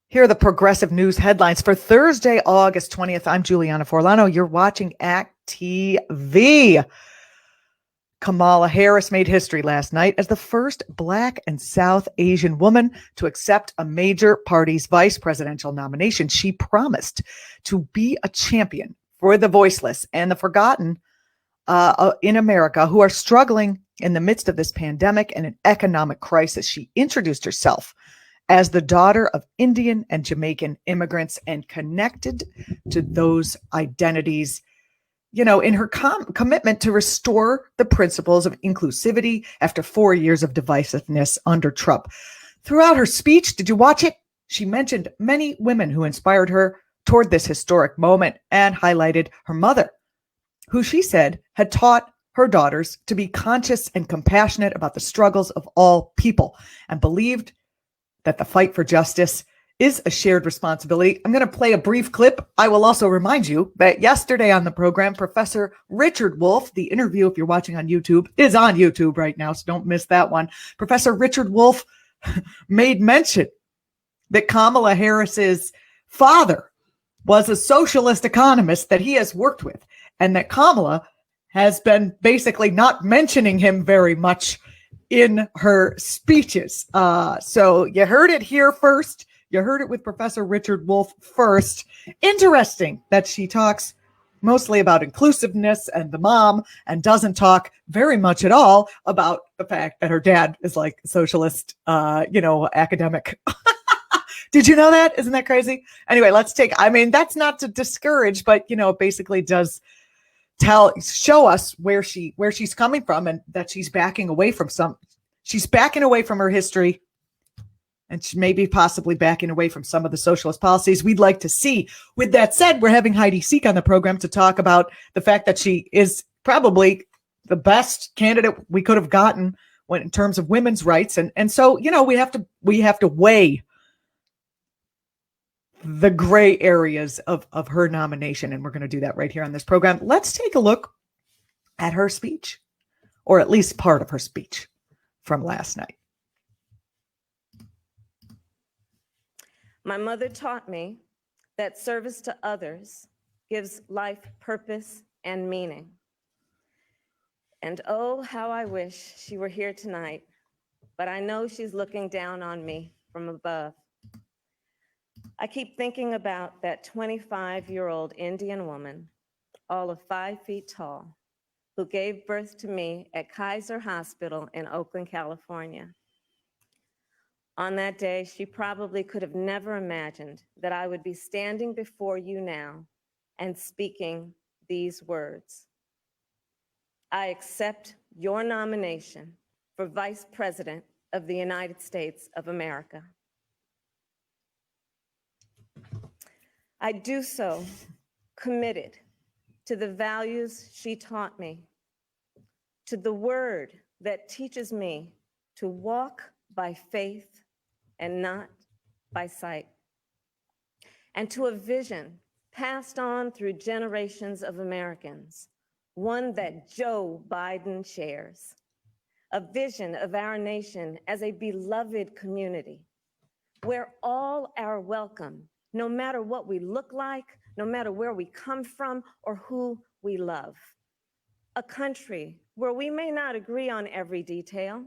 Here are the progressive news headlines for Thursday, August 20th. I'm Julianna Forlano. You're watching act.tv. Kamala Harris made history last night as the first Black and South Asian woman to accept a major party's vice presidential nomination. She promised to be a champion for the voiceless and the forgotten in America who are struggling in the midst of this pandemic and an economic crisis. She introduced herself as the daughter of Indian and Jamaican immigrants and connected to those identities, in her commitment to restore the principles of inclusivity after 4 years of divisiveness under Trump. Throughout her speech, did you watch it? She mentioned many women who inspired her toward this historic moment and highlighted her mother, who she said had taught her daughters to be conscious and compassionate about the struggles of all people and believed that the fight for justice is a shared responsibility. I'm going to play a brief clip. I will also remind you that yesterday on the program, Professor Richard Wolff, the interview, if you're watching on YouTube, is on YouTube right now, so don't miss that one. Professor Richard Wolff made mention that Kamala Harris's father was a socialist economist that he has worked with, and that Kamala has been basically not mentioning him very much in her speeches. So you heard it here first. You heard it with Professor Richard Wolff first. Interesting that she talks mostly about inclusiveness and the mom and doesn't talk very much at all about the fact that her dad is like a socialist, academic. Did you know that? Isn't that crazy? Anyway, that's not to discourage, but, it basically does show us where she's coming from and that she's backing away from her history, and she may be possibly backing away from some of the socialist policies we'd like to see. With that said, we're having Heidi Seek on the program to talk about the fact that she is probably the best candidate we could have gotten in terms of women's rights. And so, we have to weigh the gray areas of her nomination. And we're going to do that right here on this program. Let's take a look at her speech, or at least part of her speech from last night. My mother taught me that service to others gives life purpose and meaning. And oh, how I wish she were here tonight, but I know she's looking down on me from above. I keep thinking about that 25-year-old Indian woman, all of 5 feet tall, who gave birth to me at Kaiser Hospital in Oakland, California. On that day, she probably could have never imagined that I would be standing before you now and speaking these words. I accept your nomination for Vice President of the United States of America. I do so committed to the values she taught me, to the word that teaches me to walk by faith and not by sight, and to a vision passed on through generations of Americans, one that Joe Biden shares, a vision of our nation as a beloved community where all are welcome, no matter what we look like, no matter where we come from or who we love. A country where we may not agree on every detail,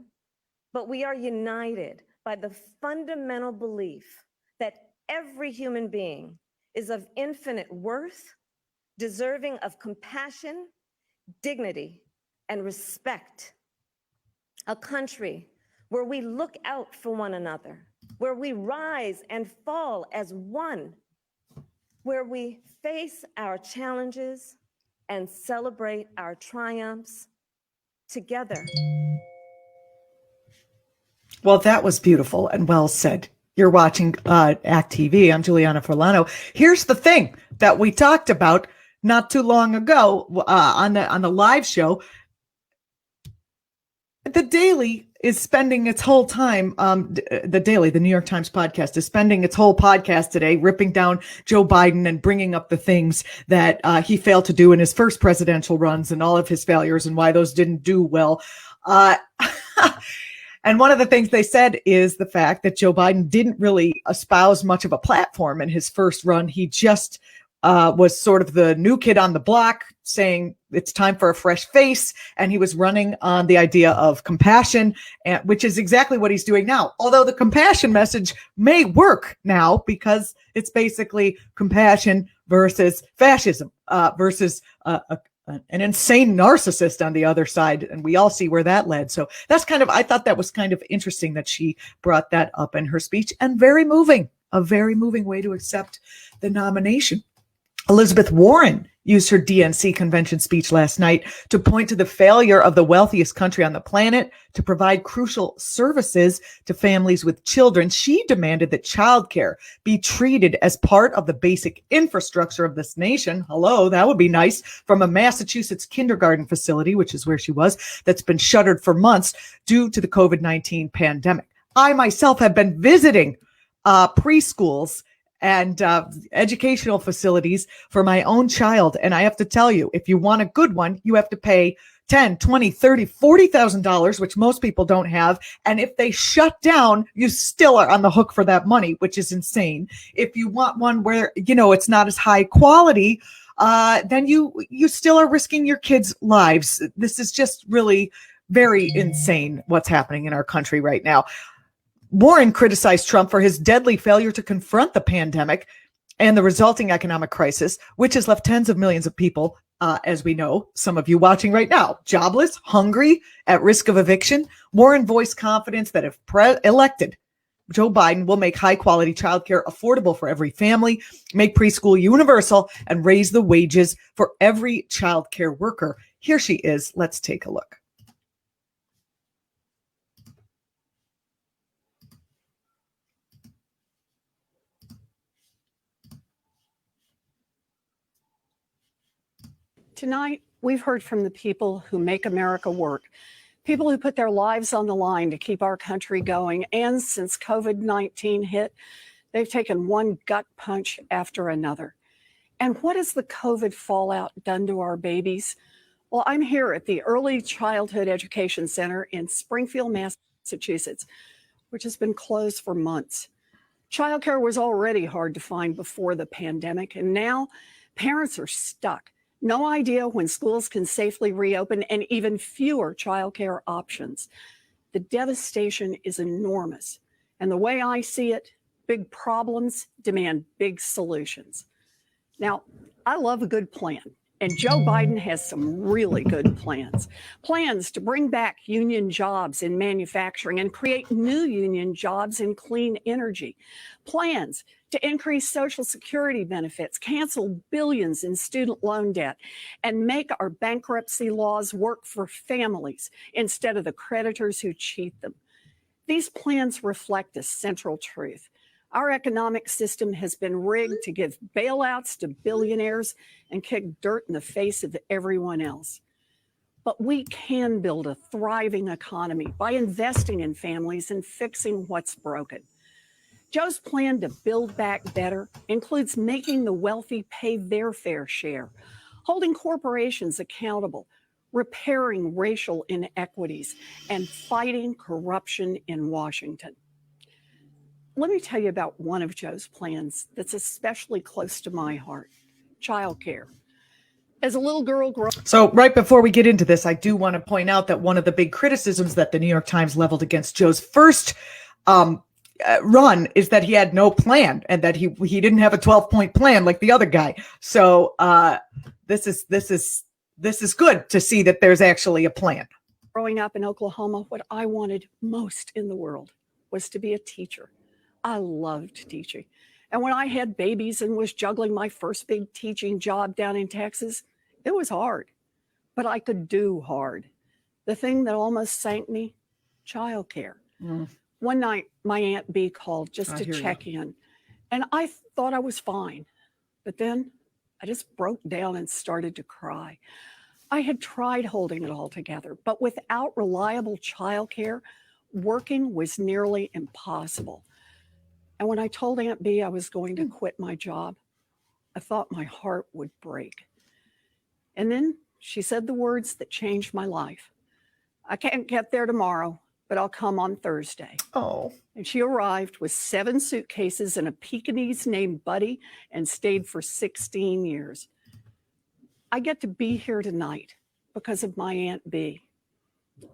but we are united by the fundamental belief that every human being is of infinite worth, deserving of compassion, dignity, and respect. A country where we look out for one another, where we rise and fall as one, where we face our challenges and celebrate our triumphs together. Well, that was beautiful and well said. You're watching Act TV. I'm Julianna Forlano. Here's the thing that we talked about not too long ago on the live show. The Daily is spending its whole time, the Daily, the New York Times podcast, is spending its whole podcast today ripping down Joe Biden and bringing up the things that he failed to do in his first presidential runs and all of his failures and why those didn't do well. And one of the things they said is the fact that Joe Biden didn't really espouse much of a platform in his first run. He just was sort of the new kid on the block, saying it's time for a fresh face. And he was running on the idea of compassion, which is exactly what he's doing now. Although the compassion message may work now because it's basically compassion versus fascism, versus an insane narcissist on the other side. And we all see where that led. So that's I thought that was kind of interesting that she brought that up in her speech, and very moving, a very moving way to accept the nomination. Elizabeth Warren used her DNC convention speech last night to point to the failure of the wealthiest country on the planet to provide crucial services to families with children. She demanded that childcare be treated as part of the basic infrastructure of this nation. Hello, that would be nice. From a Massachusetts kindergarten facility, which is where she was, that's been shuttered for months due to the COVID-19 pandemic. I myself have been visiting preschools and educational facilities for my own child. And I have to tell you, if you want a good one, you have to pay $10, $20, $30, $40,000, which most people don't have. And if they shut down, you still are on the hook for that money, which is insane. If you want one where, it's not as high quality, then you still are risking your kids' lives. This is just really very insane what's happening in our country right now. Warren criticized Trump for his deadly failure to confront the pandemic and the resulting economic crisis, which has left tens of millions of people, as we know, some of you watching right now, jobless, hungry, at risk of eviction. Warren voiced confidence that if elected, Joe Biden will make high-quality childcare affordable for every family, make preschool universal, and raise the wages for every childcare worker. Here she is. Let's take a look. Tonight, we've heard from the people who make America work, people who put their lives on the line to keep our country going. And since COVID-19 hit, they've taken one gut punch after another. And what has the COVID fallout done to our babies? Well, I'm here at the Early Childhood Education Center in Springfield, Massachusetts, which has been closed for months. Childcare was already hard to find before the pandemic, and now parents are stuck. No idea when schools can safely reopen, and even fewer childcare options. The devastation is enormous. And the way I see it, big problems demand big solutions. Now, I love a good plan, and Joe Biden has some really good plans. Plans to bring back union jobs in manufacturing and create new union jobs in clean energy. Plans to increase Social Security benefits, cancel billions in student loan debt, and make our bankruptcy laws work for families instead of the creditors who cheat them. These plans reflect a central truth. Our economic system has been rigged to give bailouts to billionaires and kick dirt in the face of everyone else. But we can build a thriving economy by investing in families and fixing what's broken. Joe's plan to build back better includes making the wealthy pay their fair share, holding corporations accountable, repairing racial inequities, and fighting corruption in Washington. Let me tell you about one of Joe's plans that's especially close to my heart: childcare. As a little girl So right before we get into this, I do want to point out that one of the big criticisms that the New York Times leveled against Joe's first run is that he had no plan, and that he didn't have a 12-point plan like the other guy. So this is good to see that there's actually a plan. Growing up in Oklahoma, what I wanted most in the world was to be a teacher. I loved teaching. And when I had babies and was juggling my first big teaching job down in Texas, it was hard, but I could do hard. The thing that almost sank me, childcare. One night, my Aunt Bee called just to check in, and I thought I was fine. But then I just broke down and started to cry. I had tried holding it all together, but without reliable childcare, working was nearly impossible. And when I told Aunt Bee I was going to quit my job, I thought my heart would break. And then she said the words that changed my life. I can't get there tomorrow, but I'll come on Thursday. Oh, And she arrived with 7 suitcases and a Pekingese named Buddy and stayed for 16 years. I get to be here tonight because of my Aunt B.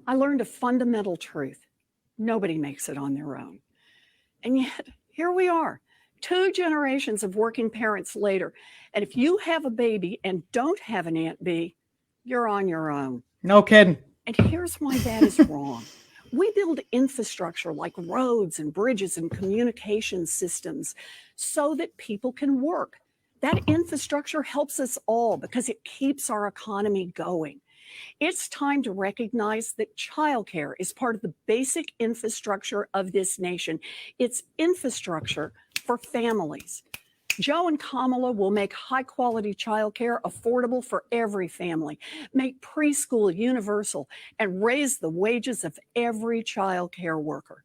I learned a fundamental truth. Nobody makes it on their own. And yet, here we are, 2 generations of working parents later. And if you have a baby and don't have an Aunt B, you're on your own. no kidding. And here's why that is wrong. We build infrastructure like roads and bridges and communication systems so that people can work. That infrastructure helps us all because it keeps our economy going. It's time to recognize that childcare is part of the basic infrastructure of this nation. It's infrastructure for families. Joe and Kamala will make high-quality childcare affordable for every family, make preschool universal, and raise the wages of every childcare worker.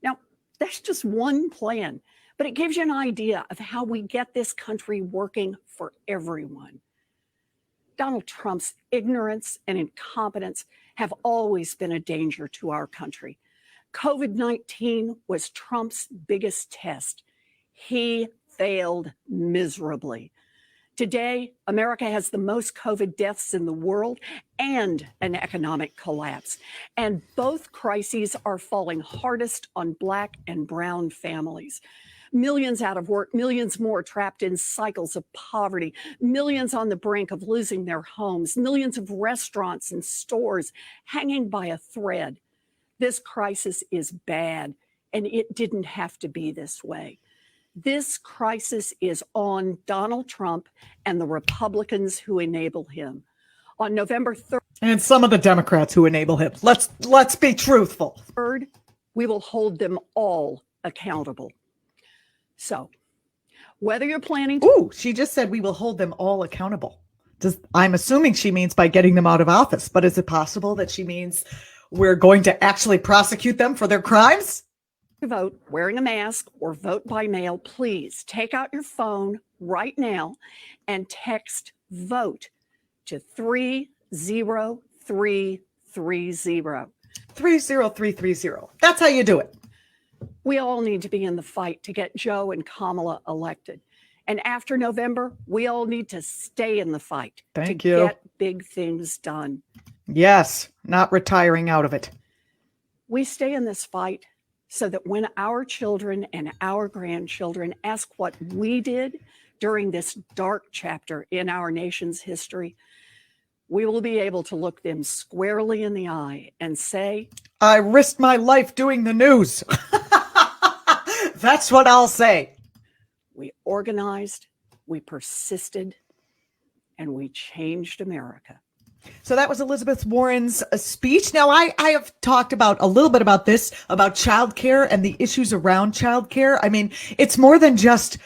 Now, that's just one plan, but it gives you an idea of how we get this country working for everyone. Donald Trump's ignorance and incompetence have always been a danger to our country. COVID-19 was Trump's biggest test. He failed miserably. Today, America has the most COVID deaths in the world and an economic collapse. And both crises are falling hardest on Black and brown families. Millions out of work, millions more trapped in cycles of poverty, millions on the brink of losing their homes, millions of restaurants and stores hanging by a thread. This crisis is bad, and it didn't have to be this way. This crisis is on Donald Trump and the Republicans who enable him. On November 3rd, And some of the Democrats who enable him. Let's be truthful. we will hold them all accountable. So, whether you're planning to Ooh, she just said we will hold them all accountable. I'm assuming she means by getting them out of office, but is it possible that she means we're going to actually prosecute them for their crimes? vote wearing a mask or vote by mail, please take out your phone right now and text VOTE to 30330. 30330. That's how you do it. We all need to be in the fight to get Joe and Kamala elected. And after November, we all need to stay in the fight Thank to you. get big things done. Yes, not retiring out of it. We stay in this fight so that when our children and our grandchildren ask what we did during this dark chapter in our nation's history, we will be able to look them squarely in the eye and say, I risked my life doing the news. That's what I'll say. we organized, we persisted, and we changed America. So that was Elizabeth Warren's speech. Now, I have talked about a little bit about this, about childcare and the issues around childcare. I mean, it's more than just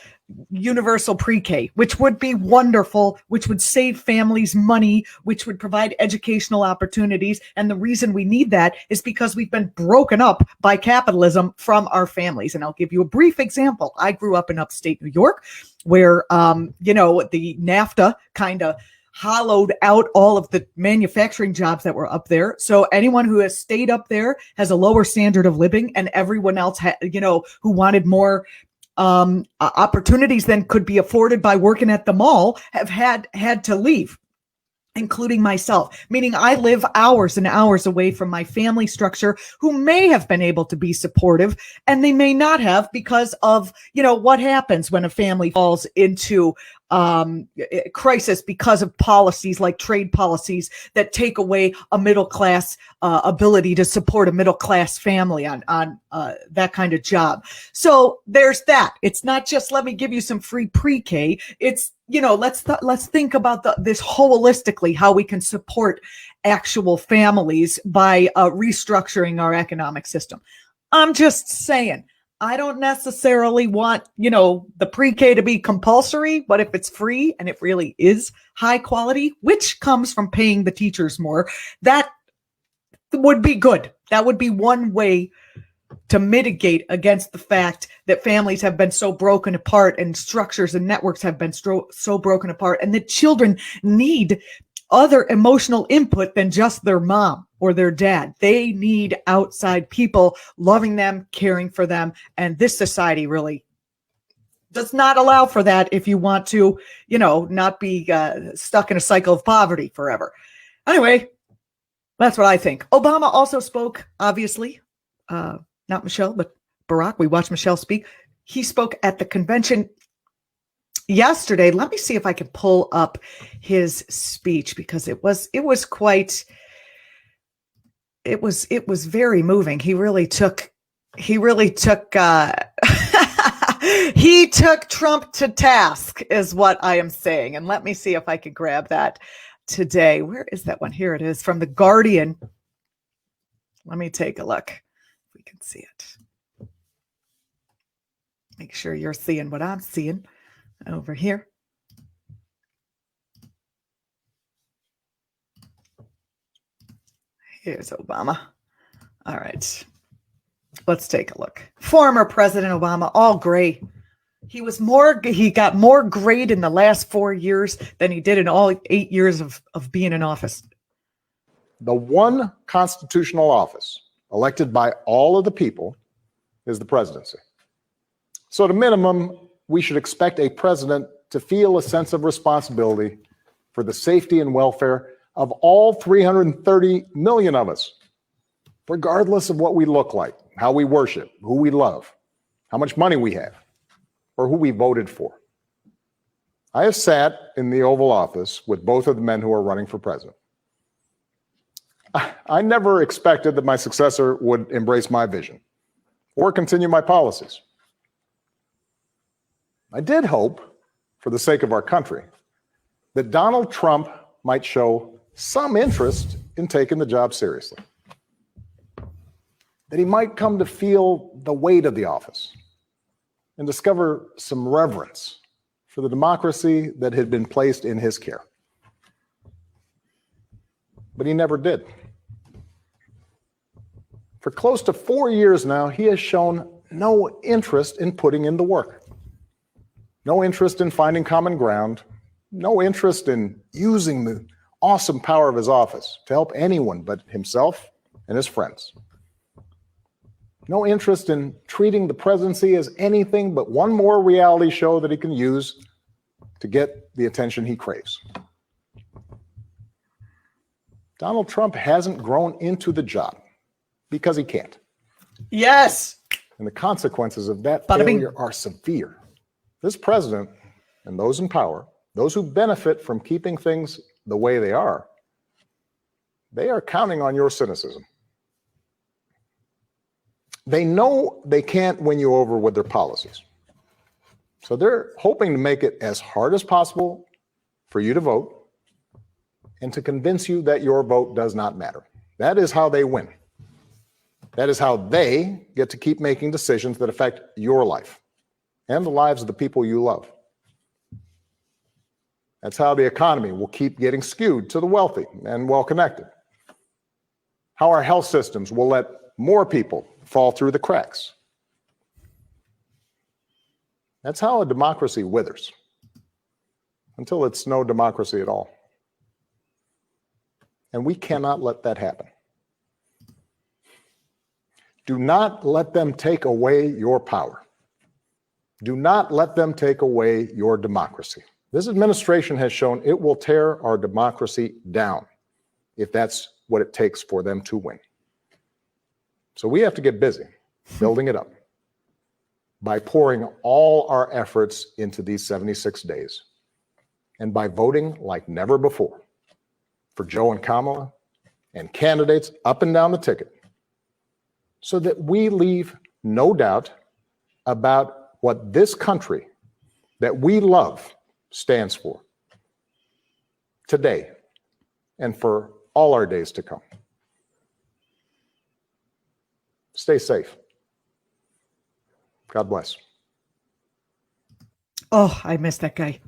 universal pre-K, which would be wonderful, which would save families money, which would provide educational opportunities. And the reason we need that is because we've been broken up by capitalism from our families. And I'll give you a brief example. I grew up in upstate New York where, the NAFTA kind of hollowed out all of the manufacturing jobs that were up there. So anyone who has stayed up there has a lower standard of living, and everyone else, who wanted more opportunities than could be afforded by working at the mall have had to leave, including myself, meaning I live hours and hours away from my family structure who may have been able to be supportive, and they may not have because of, what happens when a family falls into crisis because of policies like trade policies that take away a middle class ability to support a middle class family on that kind of job. So there's that. It's not just let me give you some free pre-K. It's let's think about this holistically, how we can support actual families by restructuring our economic system. I'm just saying. I don't necessarily want, the pre-K to be compulsory, but if it's free and it really is high quality, which comes from paying the teachers more, that would be good. That would be one way to mitigate against the fact that families have been so broken apart and structures and networks have been so broken apart, and that children need other emotional input than just their mom or their dad. They need outside people loving them, caring for them. And this society really does not allow for that if you want to, not be stuck in a cycle of poverty forever. Anyway, that's what I think. Obama also spoke, obviously, not Michelle, but Barack. We watched Michelle speak. He spoke at the convention yesterday. Let me see if I can pull up his speech, because it was very moving. He took Trump to task, is what I am saying. And let me see if I can grab that today. Where is that one? Here it is, from The Guardian. Let me take a look if we can see it. Make sure you're seeing what I'm seeing over here. Here's Obama. All right. Let's take a look. Former President Obama, all gray. He got more grade in the last 4 years than he did in all 8 years of being in office. The one constitutional office elected by all of the people is the presidency. So at a minimum, we should expect a president to feel a sense of responsibility for the safety and welfare of all 330 million of us, regardless of what we look like, how we worship, who we love, how much money we have, or who we voted for. I have sat in the Oval Office with both of the men who are running for president. I never expected that my successor would embrace my vision or continue my policies. I did hope, for the sake of our country, that Donald Trump might show some interest in taking the job seriously, that he might come to feel the weight of the office and discover some reverence for the democracy that had been placed in his care. But he never did. For close to 4 years now, he has shown no interest in putting in the work. No interest in finding common ground, no interest in using the awesome power of his office to help anyone but himself and his friends. No interest in treating the presidency as anything but one more reality show that he can use to get the attention he craves. Donald Trump hasn't grown into the job because he can't. Yes. And the consequences of that Bada bing. failure are severe. This president and those in power, those who benefit from keeping things the way they are counting on your cynicism. They know they can't win you over with their policies. So they're hoping to make it as hard as possible for you to vote and to convince you that your vote does not matter. That is how they win. That is how they get to keep making decisions that affect your life and the lives of the people you love. That's how the economy will keep getting skewed to the wealthy and well-connected. How our health systems will let more people fall through the cracks. That's how a democracy withers, until it's no democracy at all. And we cannot let that happen. Do not let them take away your power. Do not let them take away your democracy. This administration has shown it will tear our democracy down if that's what it takes for them to win. So we have to get busy building it up by pouring all our efforts into these 76 days and by voting like never before for Joe and Kamala and candidates up and down the ticket, so that we leave no doubt about what this country that we love stands for today and for all our days to come. Stay safe. God bless. Oh, I miss that guy.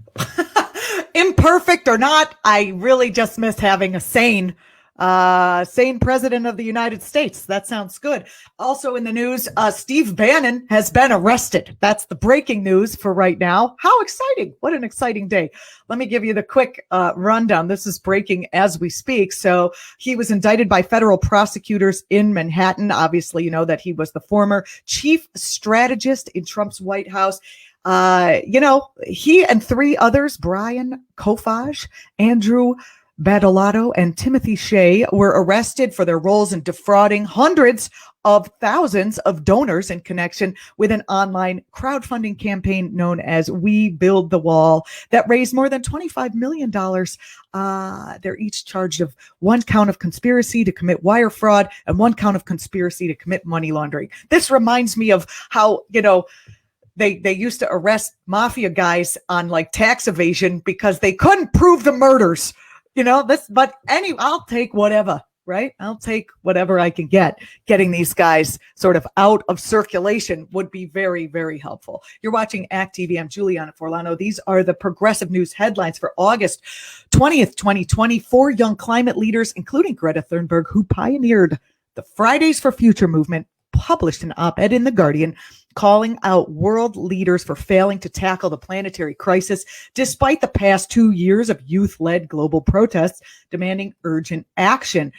Imperfect or not, I really just miss having a sane Same president of the United States. That sounds good. Also in the news, Steve Bannon has been arrested. That's the breaking news for right now. How exciting. What an exciting day. Let me give you the quick rundown. This is breaking as we speak. So he was indicted by federal prosecutors in Manhattan. Obviously, you know that he was the former chief strategist in Trump's White House. He and three others, Brian Kofage, Andrew Badolato, and Timothy Shea, were arrested for their roles in defrauding hundreds of thousands of donors in connection with an online crowdfunding campaign known as We Build the Wall that raised more than $25 million. They're each charged of one count of conspiracy to commit wire fraud and one count of conspiracy to commit money laundering. This reminds me of how, they used to arrest mafia guys on like tax evasion because they couldn't prove the murders. But anyway, I'll take whatever, right? I'll take whatever I can get. Getting these guys sort of out of circulation would be very, very helpful. You're watching Act TV. I'm Julianna Forlano. These are the progressive news headlines for August 20th, 2020. 4 young climate leaders, including Greta Thunberg, who pioneered the Fridays for Future movement, published an op-ed in The Guardian calling out world leaders for failing to tackle the planetary crisis, despite the past 2 years of youth-led global protests demanding urgent action.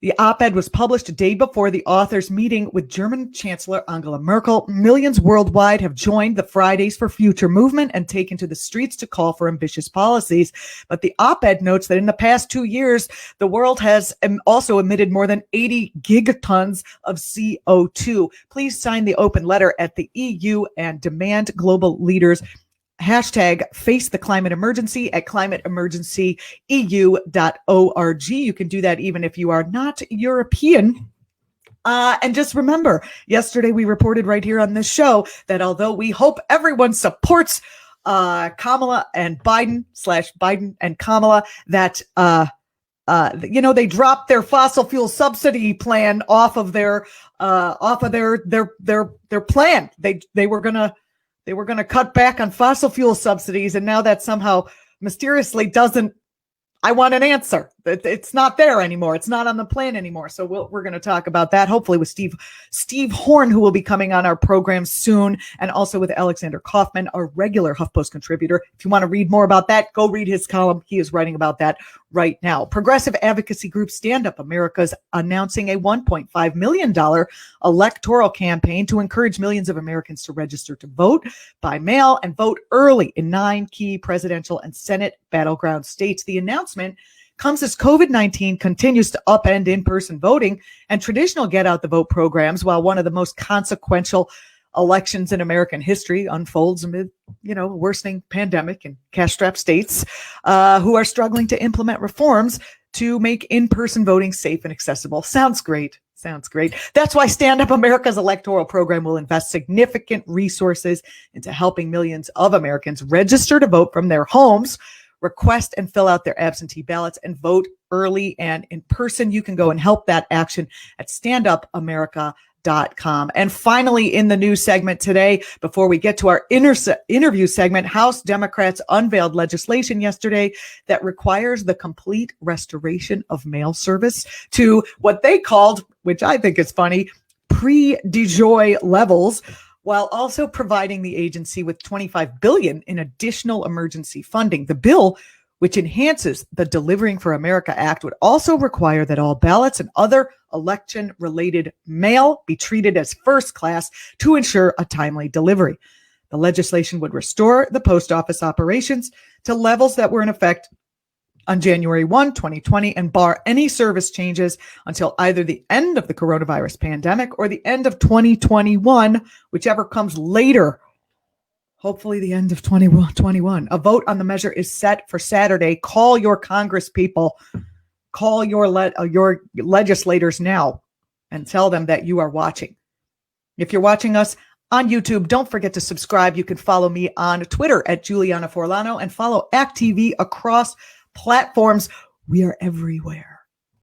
The op-ed was published a day before the authors' meeting with German Chancellor Angela Merkel. Millions worldwide have joined the Fridays for Future movement and taken to the streets to call for ambitious policies. But the op-ed notes that in the past 2 years, the world has also emitted more than 80 gigatons of CO2. Please sign the open letter at the EU and demand global leaders hashtag face the climate emergency at climateemergencyeu.org. You can do that even if you are not European. And just remember, yesterday we reported right here on this show that although we hope everyone supports Kamala and Biden and Kamala, that they dropped their fossil fuel subsidy plan off of their plan. They were going to cut back on fossil fuel subsidies, and now that somehow mysteriously doesn't. I want an answer. It's not there anymore. It's not on the plan anymore. So we're going to talk about that, hopefully with Steve Horn, who will be coming on our program soon, and also with Alexander Kaufman, our regular HuffPost contributor. If you want to read more about that, go read his column. He is writing about that right now. Progressive advocacy group Stand Up America is announcing a $1.5 million electoral campaign to encourage millions of Americans to register to vote by mail and vote early in 9 key presidential and Senate battleground states. The announcement comes as COVID-19 continues to upend in-person voting and traditional get-out-the-vote programs, while one of the most consequential elections in American history unfolds amid, worsening pandemic and cash-strapped states who are struggling to implement reforms to make in-person voting safe and accessible. Sounds great. That's why Stand Up America's electoral program will invest significant resources into helping millions of Americans register to vote from their homes, request and fill out their absentee ballots, and vote early and in person. You can go and help that action at standupamerica.com. And finally, in the news segment today, before we get to our interview segment, House Democrats unveiled legislation yesterday that requires the complete restoration of mail service to what they called, which I think is funny, pre-DeJoy levels, while also providing the agency with $25 billion in additional emergency funding. The bill, which enhances the Delivering for America Act, would also require that all ballots and other election-related mail be treated as first class to ensure a timely delivery. The legislation would restore the post office operations to levels that were in effect on January 1, 2020, and bar any service changes until either the end of the coronavirus pandemic or the end of 2021, whichever comes later. Hopefully the end of 2021. A vote on the measure is set for Saturday. Call your Congress people. Call your legislators now and tell them that you are watching. If you're watching us on YouTube, don't forget to subscribe. You can follow me on Twitter at Julianna Forlano and follow Act TV across platforms. We are everywhere.